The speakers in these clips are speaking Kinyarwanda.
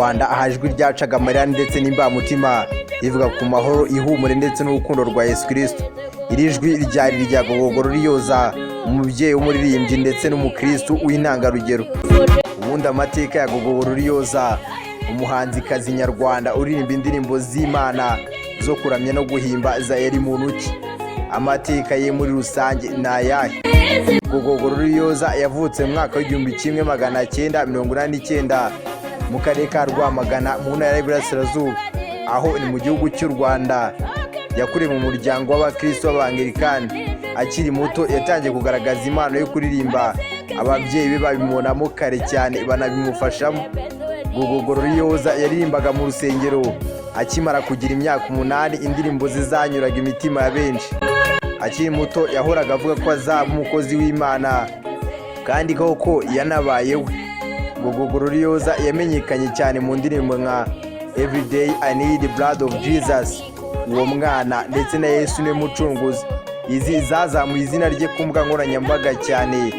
Rwanda aha ijwi ryacaga amarira ndetse n'imbamutima rivuga ku mahoro, ihumure ndetse n'urukundo rwa Yesu Kristo. Iri jwi ryari irya Gogo Gloriose, umubyeyi w'umuririmbyi ndetse n'umukristo w'intangarugero. Ubundi amateka ya Gogo Gloriose, umuhanzikazi nyarwanda uririmba indirimbo z'Imana zo kuramya no guhimbaza, yari muntu ki? Amateka ye muri rusange ni ayahe? Gogo Gloriose yavutse mu mwaka w'1989 mu karere ka Rwamagana mu ntara y'Iburasirazuba, aho ni mu gihugu cy'u Rwanda. Yakuriye mu muryango w'abakristo b'Abangilikani. Akiri muto yatangiye kugaragaza impano yo kuririmba, ababyeyi be babibonamo kare cyane banabimufashamo. Gogo Gloriose yaririmbaga mu rusengero akimara kugira imyaka 8, indirimbo ze zanyuraga imitima ya benshi. Akiri muto yahoraga avuga ko azaba umukozi w'Imana, kandi koko yanabayeho. Gogo Gloriose yamenyekanye cyane mu ndirimbo nka Everyday I Need the Blood of Jesus, uwo mwana, ndetse na Yesu ni Mucunguzi. Izi zazamuye izina rye ku mbuga nkoranyambaga cyane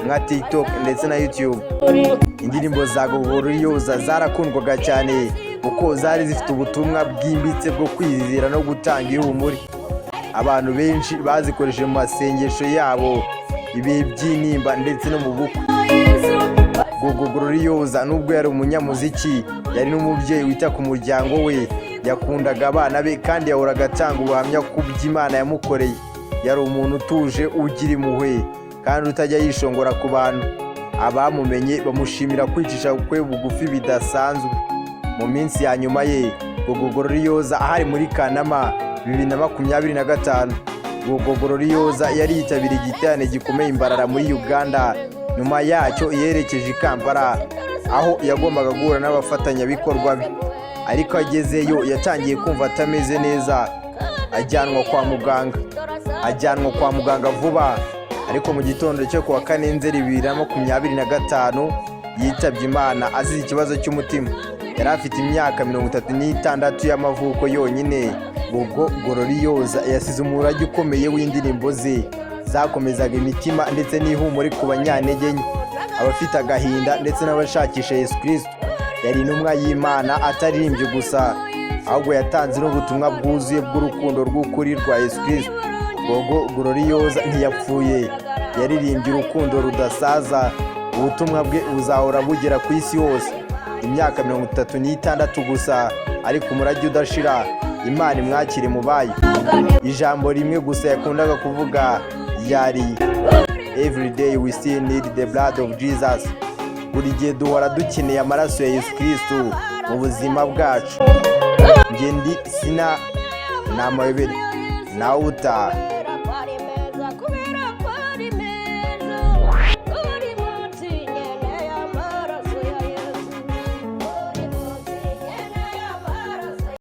nka TikTok ndetse na YouTube. Indirimbo za Gogo Gloriose zarakundwaga cyane kuko zari zifite ubutumwa bwimbitse bwo kwizera no gutanga ihumure. Abantu benshi bazikoresheje mu masengesho yabo, ibihe by'intimba ndetse no mu bukwe. Gogo Gloriose nubwo yari umunyamuziki, yari n'umubyeyi wita ku muryango we. Yakundaga abana be kandi yahoraga atanga ubuhamya ku by'Imana yamukoreye. Yari umuntu utuje, ugira impuhwe kandi utajya yishongora ku bantu. Abamumenye bamushimira kwicisha kwe bugufi bidasanzwe. Mu minsi ya nyuma ye, Gogo Gloriose ahari muri Kanama 2025, Gogo Gloriose yari yitabiriye igiterane gikomeye Imbarara muri Uganda. Nyuma yacyo yerekeje i Kampala, aho yagombaga guhura n'abafatanyabikorwa be. Ariko agezeyo yatangiye kumva atameze neza, ajyanwa kwa muganga vuba. Ariko mu gitondo cyo kuwa 4 Nzeri 2025 yitabye Imana azize ikibazo cy'umutima. Yari afite imyaka 36 y'amavuko yonyine. Gogo Gloriose yasize umurage ukomeye w'indirimbo ze zakomezaga imitima ndetse n'ihumure ku banyantege nke, abafite agahinda ndetse n'abashakisha Yesu Kristo. Yari intumwa y'Imana, ataririmbye gusa, ahubwo yatanze n'ubutumwa bwuzuye bw'urukundo rw'ukuri rwa Yesu Kristo. Gogo Gloriose ntiyapfuye, yaririmbye urukundo rudasaza. Ubutumwa bwe buzahora bugera ku isi hose. Imyaka 36 gusa, ariko umurage udashira. Imana imwakire mu bayo. Ijambo rimwe gusa yakundaga kuvuga yari Everyday we still need the blood of Jesus. Buri gihe duhora dukeneye amaraso ya Yesu Kristo mu buzima bwacu. Ngendi sina n'amayobera nawe utaha.